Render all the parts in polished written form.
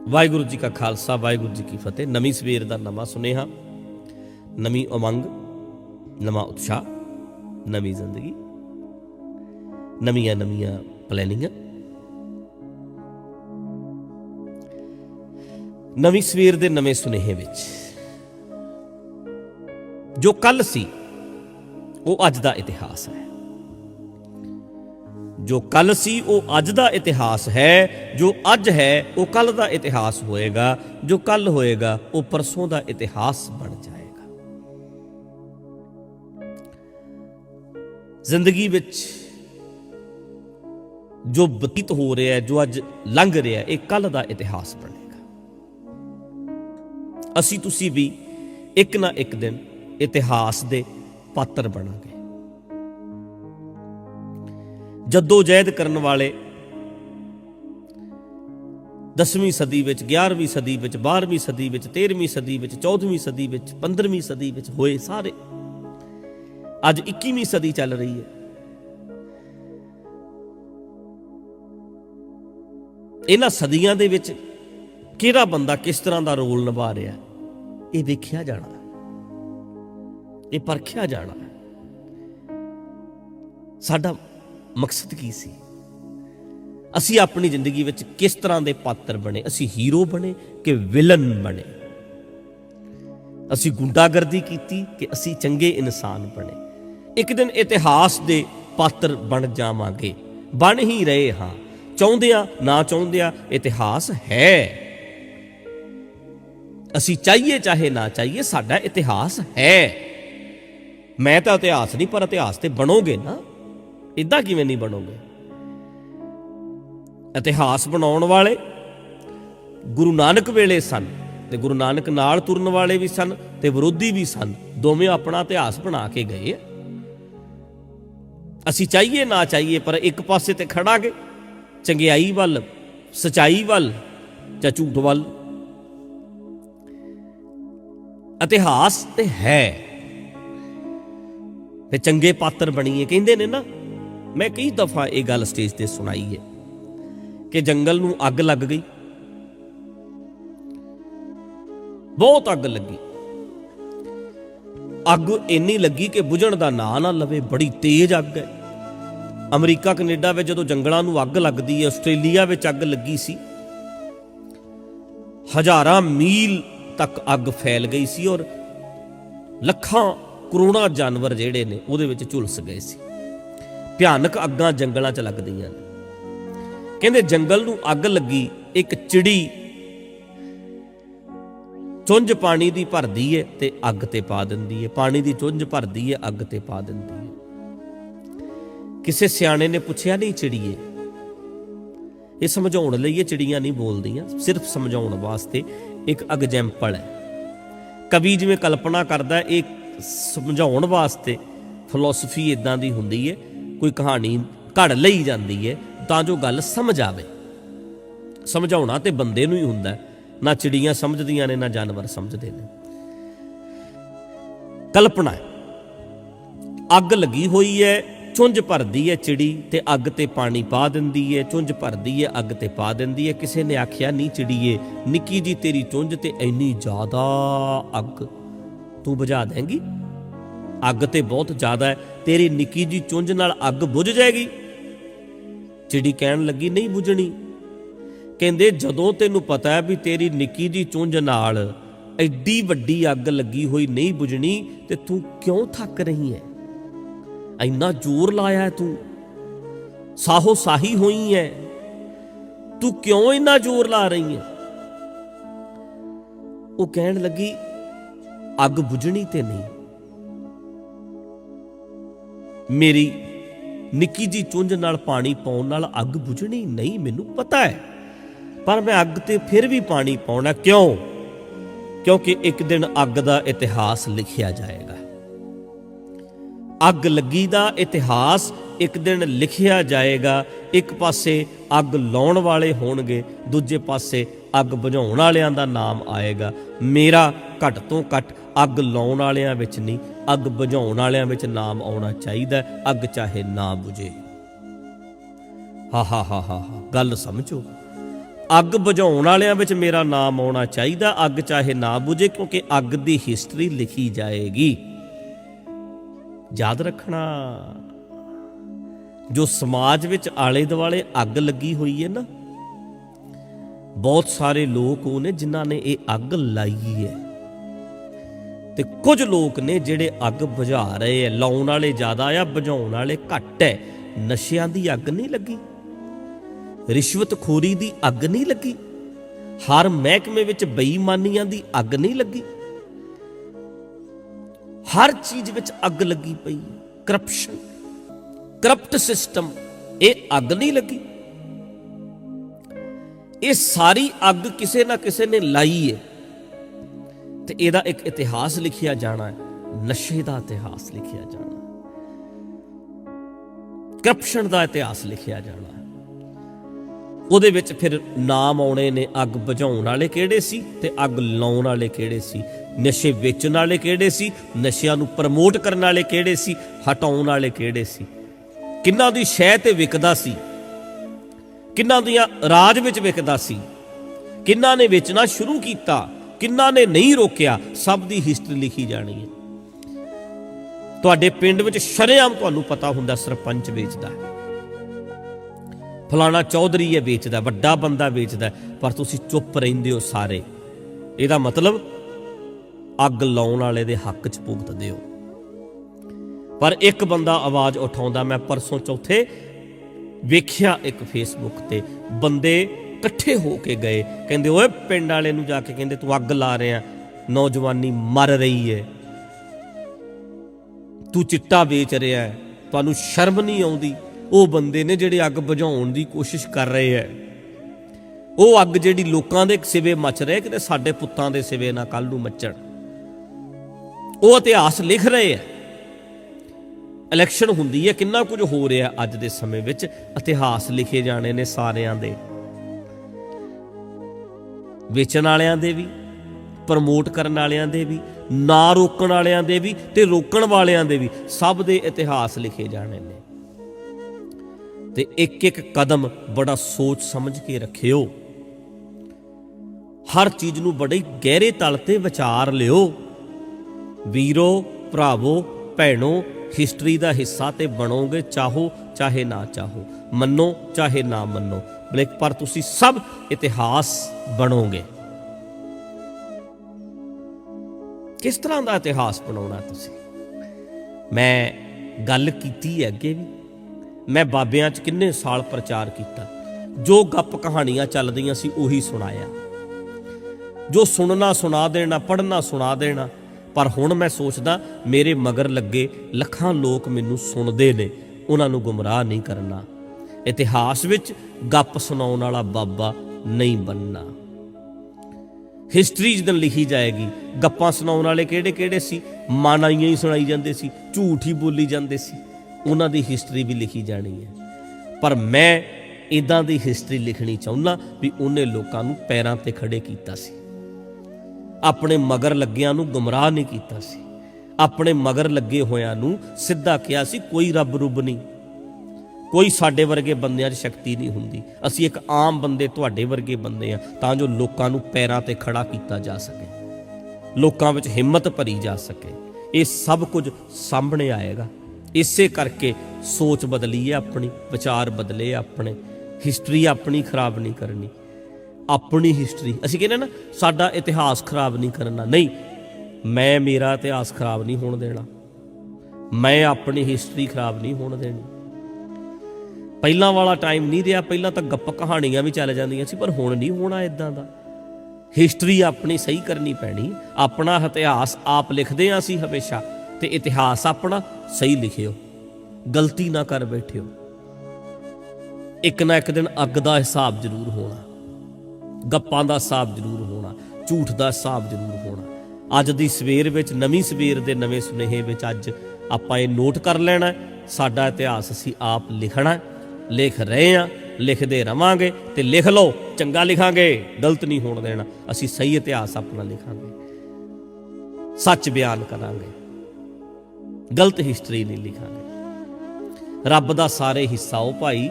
वाहिगुरू जी का खालसा, वाहिगुरू जी की फतेह। नवीं सवेर का नवा सुनेहा, नवीं उमंग, नवा उत्साह, नवीं जिंदगी, नवीं नवीं प्लैनिंग। नवीं सवेर के नवे सुनेहे विच जो कल सी वो अज का इतिहास है। जो कल सी वो अज का इतिहास है। जो अज है वो कल का इतिहास होएगा। जो कल होएगा वो परसों का इतिहास बन जाएगा। जिंदगी विच जो बतीत हो रहा है, जो अज लंघ रहा है, ये कल का इतिहास बनेगा। असी तुसी भी एक ना एक दिन इतिहास के पात्र बनांगे। जद्दोजहद करने वाले 10वीं सदी विच, 11वीं सदी विच, 12वीं सदी विच, 13वीं सदी विच, 14वीं सदी विच, 15वीं सदी विच होए सारे, अज 21वीं सदी चल रही है। इन्हां सदियां दे विच किहड़ा बंदा किस तरह का रोल निभा रहा, ये वेख्या जाना, ये परखिया जाना। साडा मकसद की सी? असी अपनी जिंदगी विच किस तरह के पात्र बने? असी हीरो बने कि विलन बने? असी गुंडागर्दी की कि असी चंगे इंसान बने? एक दिन इतिहास के पात्र बन जावांगे, बन ही रहे हाँ, चाहुंदिया ना चाहुंदिया इतिहास है। असी चाहिए चाहे ना चाहिए, साडा इतिहास है। मैं तो इतिहास नहीं, पर इतिहास ते बनोगे ना। इदा किवें नहीं बनोगे? इतिहास बनाउण वाले गुरु नानक वेले सन, ते गुरु नानक नाल तुरन वाले भी सन ते विरोधी भी सन। दोवें अपना इतिहास बना के गए। असी चाहिए ना चाहिए, पर एक पासे ते खड़ा गए, चंगियाई वल, सच्चाई वल या झूठ वल। इतिहास ते है ते चंगे पात्र बनीए। कहंदे ने ना, मैं कई दफा ये गल स्टेज ते सुनाई है कि जंगल नूं अग लग गई, बहुत अग लगी। अग इन्नी लगी कि बुझण दा नां ना लवे, बड़ी तेज अग है। अमरीका कनेडा में जो जंगलों नूं अग लगती है, आस्ट्रेलिया में अग लगी सी, हज़ारां मील तक अग फैल गई सी और लखां करोड़ां जानवर जिहड़े ने उहदे विच झुलस गए सी। भयानक अग्गां जंगलों च लगदियां ने। कहंदे जंगल नूं अग लगी, एक चिड़ी चुंझ पानी दी भरदी है ते अग ते पा दिंदी है, पानी दी चुंझ भरदी है, अग ते पा दिंदी है। किसी सियाणे ने पुछया, नहीं चिड़िए, ये समझाउण लई ये चिड़ियां नहीं बोलदियां, सिर्फ समझाउण वास्ते एक एग्जैम्पल है। कवि जिवें कल्पना करदा है, एक समझाउण वास्ते फिलोसफी इदां दी हुंदी है, कोई कहानी घड़ लई जाती है तां जो गल समझ आवे। समझाउणा ते बंदे नूं ही हुंदा है, ना चिड़ियां समझदियां ने ना जानवर समझदे ने। कल्पना है, अग लगी हुई है, चुंझ भरदी है चिड़ी ते अग ते पानी पा दिंदी है, चुंझ भरदी है अग ते पा दिंदी है। किसी ने आख्या, नहीं चिड़िए, निक्की जी तेरी चुंझ ते इन्नी ज्यादा अग तू बुझा देंगी? अग ते बहुत ज्यादा है, तेरी निक्की जी चुंझ नाल अग बुझ जाएगी? चिड़ी कहन लगी, नहीं बुझनी। कहंदे जदों तैनूं पता है भी तेरी निक्की जी चुंझ नाल एड्डी वड्डी अग लगी हुई नहीं बुझनी, ते तू क्यों थक रही है? इन्ना जोर लाया है तू, साहो साही होई है, तू क्यों इन्ना जोर ला रही है? वो कहन लगी, अग बुझनी ते नहीं, मेरी निक्की जी चुंझ नाल पानी पाउण नाल अग बुझनी नहीं, मैनूं पता है, पर मैं अग ते फिर भी पानी पाउणा। क्यों? क्योंकि एक दिन अग दा इतिहास लिखिया जाएगा। अग लगी दा इतिहास एक दिन लिखिया जाएगा। एक पासे अग लाउण वाले होणगे, दूजे पासे अग बुझाउण वालियां दा नाम आएगा। मेरा घट तो घट अग लाउण वालियां विच नहीं, अग बुझाउण वालियां विच नाम आउणा चाहीदा। अग चाहे ना बुझे। हा हा हा हा हा, गल समझो। ਅੱਗ ਬੁਝਾਉਣ ਵਾਲਿਆਂ ਵਿੱਚ ਮੇਰਾ ਨਾਮ ਆਉਣਾ ਚਾਹੀਦਾ, ਅੱਗ ਚਾਹੇ ਨਾ ਬੁਝੇ, ਕਿਉਂਕਿ ਅੱਗ ਦੀ ਹਿਸਟਰੀ ਲਿਖੀ ਜਾਏਗੀ। ਯਾਦ ਰੱਖਣਾ, ਜੋ ਸਮਾਜ ਵਿੱਚ ਆਲੇ ਦੁਆਲੇ ਅੱਗ ਲੱਗੀ ਹੋਈ ਹੈ ਨਾ, ਬਹੁਤ ਸਾਰੇ ਲੋਕ ਉਹ ਨੇ ਜਿਨ੍ਹਾਂ ਨੇ ਇਹ ਅੱਗ ਲਾਈ ਹੈ, ਤੇ ਕੁਝ ਲੋਕ ਨੇ ਜਿਹੜੇ ਅੱਗ ਬੁਝਾ ਰਹੇ ਆ। ਲਾਉਣ ਵਾਲੇ ਜ਼ਿਆਦਾ ਆ, ਬੁਝਾਉਣ ਵਾਲੇ ਘੱਟ ਹੈ। ਨਸ਼ਿਆਂ ਦੀ ਅੱਗ ਨਹੀਂ ਲੱਗੀ, ਰਿਸ਼ਵਤਖੋਰੀ ਦੀ ਅੱਗ ਨਹੀਂ ਲੱਗੀ, ਹਰ ਮਹਿਕਮੇ ਵਿੱਚ ਬੇਈਮਾਨੀਆਂ ਦੀ ਅੱਗ ਨਹੀਂ ਲੱਗੀ, ਹਰ ਚੀਜ਼ ਵਿੱਚ ਅੱਗ ਲੱਗੀ ਪਈ। ਕਰਪਸ਼ਨ, ਕਰਪਟ ਸਿਸਟਮ, ਇਹ ਅੱਗ ਨਹੀਂ ਲੱਗੀ। ਇਹ ਸਾਰੀ ਅੱਗ ਕਿਸੇ ਨਾ ਕਿਸੇ ਨੇ ਲਾਈ ਹੈ, ਤੇ ਇਹਦਾ ਇੱਕ ਇਤਿਹਾਸ ਲਿਖਿਆ ਜਾਣਾ ਹੈ, ਨਸ਼ੇ ਦਾ ਇਤਿਹਾਸ ਲਿਖਿਆ ਜਾਣਾ, ਕਰਪਸ਼ਨ ਦਾ ਇਤਿਹਾਸ ਲਿਖਿਆ ਜਾਣਾ। ਉਹਦੇ ਵਿੱਚ ਫਿਰ ਨਾਮ ਆਉਣੇ ਨੇ, ਅੱਗ ਬੁਝਾਉਣ ਵਾਲੇ ਕਿਹੜੇ ਸੀ ਤੇ ਅੱਗ ਲਾਉਣ ਵਾਲੇ ਕਿਹੜੇ ਸੀ, ਨਸ਼ੇ ਵੇਚਣ ਵਾਲੇ ਕਿਹੜੇ ਸੀ, ਨਸ਼ਿਆਂ ਨੂੰ ਪ੍ਰਮੋਟ ਕਰਨ ਵਾਲੇ ਕਿਹੜੇ ਸੀ, ਹਟਾਉਣ ਵਾਲੇ ਕਿਹੜੇ ਸੀ, ਕਿੰਨਾਂ ਦੀ ਸ਼ਹਿ ਤੇ ਵਿਕਦਾ ਸੀ, ਕਿੰਨਾਂ ਦੀਆਂ ਰਾਜ ਵਿੱਚ ਵਿਕਦਾ ਸੀ, ਕਿੰਨਾਂ ਨੇ ਵੇਚਣਾ ਸ਼ੁਰੂ ਕੀਤਾ, ਕਿੰਨਾਂ ਨੇ ਨਹੀਂ ਰੋਕਿਆ, ਸਭ ਦੀ ਹਿਸਟਰੀ ਲਿਖੀ ਜਾਣੀ ਹੈ। ਤੁਹਾਡੇ ਪਿੰਡ ਵਿੱਚ ਸ਼ਰੇਆਮ ਤੁਹਾਨੂੰ ਪਤਾ ਹੁੰਦਾ ਸਰਪੰਚ ਵੇਚਦਾ, ਫਲਾਣਾ ਚੌਧਰੀ ਹੈ ਵੇਚਦਾ, ਵੱਡਾ ਬੰਦਾ ਵੇਚਦਾ, ਪਰ ਤੁਸੀਂ ਚੁੱਪ ਰਹਿੰਦੇ ਹੋ ਸਾਰੇ। ਇਹਦਾ ਮਤਲਬ ਅੱਗ ਲਾਉਣ ਵਾਲੇ ਦੇ ਹੱਕ 'ਚ ਭੁਗਤਦੇ ਹੋ। ਪਰ ਇੱਕ ਬੰਦਾ ਆਵਾਜ਼ ਉਠਾਉਂਦਾ। ਮੈਂ ਪਰਸੋਂ ਚੌਥੇ ਵੇਖਿਆ ਇੱਕ ਫੇਸਬੁੱਕ ਤੇ ਬੰਦੇ ਇਕੱਠੇ ਹੋ ਕੇ ਗਏ, ਕਹਿੰਦੇ ਓਏ ਪਿੰਡ ਵਾਲੇ ਨੂੰ ਜਾ ਕੇ ਕਹਿੰਦੇ ਤੂੰ ਅੱਗ ਲਾ ਰਿਹਾ, ਨੌਜਵਾਨੀ ਮਰ ਰਹੀ ਹੈ, ਤੂੰ ਚਿੱਟਾ ਵੇਚ ਰਿਹਾ, ਤੁਹਾਨੂੰ ਸ਼ਰਮ ਨਹੀਂ ਆਉਂਦੀ। ਉਹ ਬੰਦੇ ਨੇ ਜਿਹੜੇ ਅੱਗ ਬੁਝਾਉਣ ਦੀ ਕੋਸ਼ਿਸ਼ ਕਰ ਰਹੇ ਹੈ, ਉਹ ਅੱਗ ਜਿਹੜੀ ਲੋਕਾਂ ਦੇ ਸਿਵੇ ਮੱਚ ਰਹੇ, ਕਿਤੇ ਸਾਡੇ ਪੁੱਤਾਂ ਦੇ ਸਿਵੇ ਨਾ ਕੱਲ ਨੂੰ ਮੱਚਣ। ਉਹ ਇਤਿਹਾਸ ਲਿਖ ਰਹੇ ਹੈ। ਇਲੈਕਸ਼ਨ ਹੁੰਦੀ ਹੈ, ਕਿੰਨਾ ਕੁਝ ਹੋ ਰਿਹਾ ਅੱਜ ਦੇ ਸਮੇਂ ਵਿੱਚ, ਇਤਿਹਾਸ ਲਿਖੇ ਜਾਣੇ ਨੇ ਸਾਰਿਆਂ ਦੇ, ਵੇਚਣ ਵਾਲਿਆਂ ਦੇ ਵੀ, ਪ੍ਰਮੋਟ ਕਰਨ ਵਾਲਿਆਂ ਦੇ ਵੀ, ਨਾ ਰੋਕਣ ਵਾਲਿਆਂ ਦੇ ਵੀ, ਤੇ ਰੋਕਣ ਵਾਲਿਆਂ ਦੇ ਵੀ, ਸਭ ਦੇ ਇਤਿਹਾਸ ਲਿਖੇ ਜਾਣੇ ਨੇ। ਤੇ ਇੱਕ ਇੱਕ ਕਦਮ ਬੜਾ ਸੋਚ ਸਮਝ ਕੇ ਰੱਖਿਓ, ਹਰ ਚੀਜ਼ ਨੂੰ ਬੜੇ ਗਹਿਰੇ ਤਲ ਤੇ ਵਿਚਾਰ ਲਿਓ। ਵੀਰੋ, ਭਰਾਵੋ, ਭੈਣੋ, ਹਿਸਟਰੀ ਦਾ ਹਿੱਸਾ ਤੇ ਬਣੋਗੇ, ਚਾਹੋ ਚਾਹੇ ਨਾ ਚਾਹੋ, ਮੰਨੋ ਚਾਹੇ ਨਾ ਮੰਨੋ, ਪਰ ਤੁਸੀਂ ਸਭ ਇਤਿਹਾਸ ਬਣੋਗੇ। ਕਿਸ ਤਰ੍ਹਾਂ ਦਾ ਇਤਿਹਾਸ ਬਣਾਉਣਾ ਤੁਸੀਂ? ਮੈਂ ਗੱਲ ਕੀਤੀ ਹੈ ਅੱਗੇ ਵੀ, ਮੈਂ ਬਾਬਿਆਂ 'ਚ ਕਿੰਨੇ ਸਾਲ ਪ੍ਰਚਾਰ ਕੀਤਾ, ਜੋ ਗੱਪ ਕਹਾਣੀਆਂ ਚੱਲਦੀਆਂ ਸੀ ਉਹੀ ਸੁਣਾਇਆ, ਜੋ ਸੁਣਨਾ ਸੁਣਾ ਦੇਣਾ, ਪੜ੍ਹਨਾ ਸੁਣਾ ਦੇਣਾ। ਪਰ ਹੁਣ ਮੈਂ ਸੋਚਦਾ ਮੇਰੇ ਮਗਰ ਲੱਗੇ ਲੱਖਾਂ ਲੋਕ ਮੈਨੂੰ ਸੁਣਦੇ ਨੇ, ਉਹਨਾਂ ਨੂੰ ਗੁੰਮਰਾਹ ਨਹੀਂ ਕਰਨਾ। ਇਤਿਹਾਸ ਵਿੱਚ ਗੱਪ ਸੁਣਾਉਣ ਵਾਲਾ ਬਾਬਾ ਨਹੀਂ ਬਣਨਾ। ਹਿਸਟਰੀ ਜਦੋਂ ਲਿਖੀ ਜਾਏਗੀ, ਗੱਪਾਂ ਸੁਣਾਉਣ ਵਾਲੇ ਕਿਹੜੇ ਕਿਹੜੇ ਸੀ, ਮਾਨਾਈਆਂ ਹੀ ਸੁਣਾਈ ਜਾਂਦੇ ਸੀ, ਝੂਠ ਹੀ ਬੋਲੀ ਜਾਂਦੇ ਸੀ, ਉਹਨਾਂ ਦੀ ਹਿਸਟਰੀ ਵੀ ਲਿਖੀ ਜਾਣੀ ਹੈ। ਪਰ ਮੈਂ ਇੱਦਾਂ ਦੀ ਹਿਸਟਰੀ ਲਿਖਣੀ ਚਾਹੁੰਦਾ ਵੀ ਉਹਨੇ ਲੋਕਾਂ ਨੂੰ ਪੈਰਾਂ ਤੇ ਖੜੇ ਕੀਤਾ ਸੀ, ਆਪਣੇ ਮਗਰ ਲੱਗਿਆਂ ਨੂੰ ਗੁੰਮਰਾਹ ਨਹੀਂ ਕੀਤਾ ਸੀ, ਆਪਣੇ ਮਗਰ ਲੱਗੇ ਹੋਇਆਂ ਨੂੰ ਸਿੱਧਾ ਕਿਹਾ ਸੀ ਕੋਈ ਰੱਬ ਰੁੱਬ ਨਹੀਂ, ਕੋਈ ਸਾਡੇ ਵਰਗੇ ਬੰਦਿਆਂ 'ਚ ਸ਼ਕਤੀ ਨਹੀਂ ਹੁੰਦੀ, ਅਸੀਂ ਇੱਕ ਆਮ ਬੰਦੇ ਤੁਹਾਡੇ ਵਰਗੇ ਬੰਦੇ ਆ, ਤਾਂ ਜੋ ਲੋਕਾਂ ਨੂੰ ਪੈਰਾਂ ਤੇ ਖੜਾ ਕੀਤਾ ਜਾ ਸਕੇ, ਲੋਕਾਂ ਵਿੱਚ ਹਿੰਮਤ ਭਰੀ ਜਾ ਸਕੇ। ਇਹ ਸਭ ਕੁਝ ਸਾਹਮਣੇ ਆਏਗਾ। ਇਸੇ ਕਰਕੇ ਸੋਚ ਬਦਲੀ ਹੈ ਆਪਣੀ, ਵਿਚਾਰ ਬਦਲੇ ਆਪਣੇ, ਹਿਸਟਰੀ ਆਪਣੀ ਖਰਾਬ ਨਹੀਂ ਕਰਨੀ। ਆਪਣੀ ਹਿਸਟਰੀ, ਅਸੀਂ ਕਹਿੰਦੇ ਨਾ ਸਾਡਾ ਇਤਿਹਾਸ ਖਰਾਬ ਨਹੀਂ ਕਰਨਾ, ਨਹੀਂ, ਮੈਂ ਮੇਰਾ ਇਤਿਹਾਸ ਖਰਾਬ ਨਹੀਂ ਹੋਣ ਦੇਣਾ, ਮੈਂ ਆਪਣੀ ਹਿਸਟਰੀ ਖਰਾਬ ਨਹੀਂ ਹੋਣ ਦੇਣੀ। ਪਹਿਲਾਂ ਵਾਲਾ ਟਾਈਮ ਨਹੀਂ ਰਿਹਾ, ਪਹਿਲਾਂ ਤਾਂ ਗੱਪ ਕਹਾਣੀਆਂ ਵੀ ਚੱਲ ਜਾਂਦੀਆਂ ਸੀ, ਪਰ ਹੁਣ ਨਹੀਂ ਹੋਣਾ ਇਦਾਂ ਦਾ। ਹਿਸਟਰੀ ਆਪਣੀ ਸਹੀ ਕਰਨੀ ਪੈਣੀ, ਆਪਣਾ ਇਤਿਹਾਸ ਆਪ ਲਿਖਦੇ ਹਾਂ ਅਸੀਂ ਹਮੇਸ਼ਾ, ਤੇ ਇਤਿਹਾਸ ਆਪਣਾ ਸਹੀ ਲਿਖਿਓ, ਗਲਤੀ ਨਾ ਕਰ ਬੈਠਿਓ। ਇੱਕ ਨਾ ਇੱਕ ਦਿਨ ਅੱਗ ਦਾ ਹਿਸਾਬ ਜ਼ਰੂਰ ਹੋਣਾ, ਗੱਪਾਂ ਦਾ ਹਿਸਾਬ ਜ਼ਰੂਰ ਹੋਣਾ, ਝੂਠ ਦਾ ਹਿਸਾਬ ਜ਼ਰੂਰ ਹੋਣਾ। ਅੱਜ ਦੀ ਸਵੇਰ ਵਿੱਚ, ਨਵੀਂ ਸਵੇਰ ਦੇ ਨਵੇਂ ਸੁਨੇਹੇ ਵਿੱਚ ਅੱਜ ਆਪਾਂ ਇਹ ਨੋਟ ਕਰ ਲੈਣਾ, ਸਾਡਾ ਇਤਿਹਾਸ ਅਸੀਂ ਆਪ ਲਿਖਣਾ, ਲਿਖ ਰਹੇ ਹਾਂ, ਲਿਖਦੇ ਰਵਾਂਗੇ, ਤੇ ਲਿਖ ਲਓ, ਚੰਗਾ ਲਿਖਾਂਗੇ, ਗਲਤ ਨਹੀਂ ਹੋਣ ਦੇਣਾ। ਅਸੀਂ ਸਹੀ ਇਤਿਹਾਸ ਆਪਣਾ ਲਿਖਾਂਗੇ, ਸੱਚ ਬਿਆਨ ਕਰਾਂਗੇ, ਗਲਤ ਹਿਸਟਰੀ ਨਹੀਂ ਲਿਖਾਂਗੇ। ਰੱਬ ਦਾ ਸਾਰੇ ਹਿੱਸਾ ਉਹ ਭਾਈ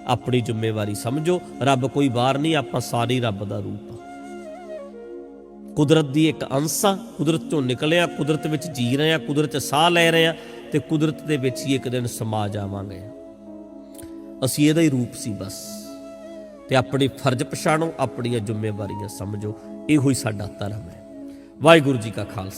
ਆਪਣੀ ਜ਼ਿੰਮੇਵਾਰੀ ਸਮਝੋ। ਰੱਬ ਕੋਈ ਬਾਹਰ ਨਹੀਂ, ਆਪਾਂ ਸਾਰੇ ਹੀ ਰੱਬ ਦਾ ਰੂਪ ਆ। ਕੁਦਰਤ ਦੀ ਇੱਕ ਅੰਸ਼ ਆ, ਕੁਦਰਤ ਚੋਂ ਨਿਕਲਿਆ, ਕੁਦਰਤ ਵਿੱਚ ਜੀ ਰਹੇ ਆ, ਕੁਦਰਤ 'ਚ ਸਾਹ ਲੈ ਰਹੇ ਆ ਤੇ ਕੁਦਰਤ ਦੇ ਵਿੱਚ ਹੀ ਇੱਕ ਦਿਨ ਸਮਾ ਜਾਵਾਂਗੇ। ਅਸੀਂ ਇਹਦਾ ਹੀ ਰੂਪ ਸੀ ਬਸ। ਤੇ ਆਪਣੇ ਫਰਜ਼ ਪਛਾਣੋ, ਆਪਣੀਆਂ ਜ਼ਿੰਮੇਵਾਰੀਆਂ ਸਮਝੋ। ਇਹੋ ਹੀ ਸਾਡਾ ਧਰਮ ਹੈ। ਵਾਹਿਗੁਰੂ ਜੀ ਕਾ ਖਾਲਸਾ।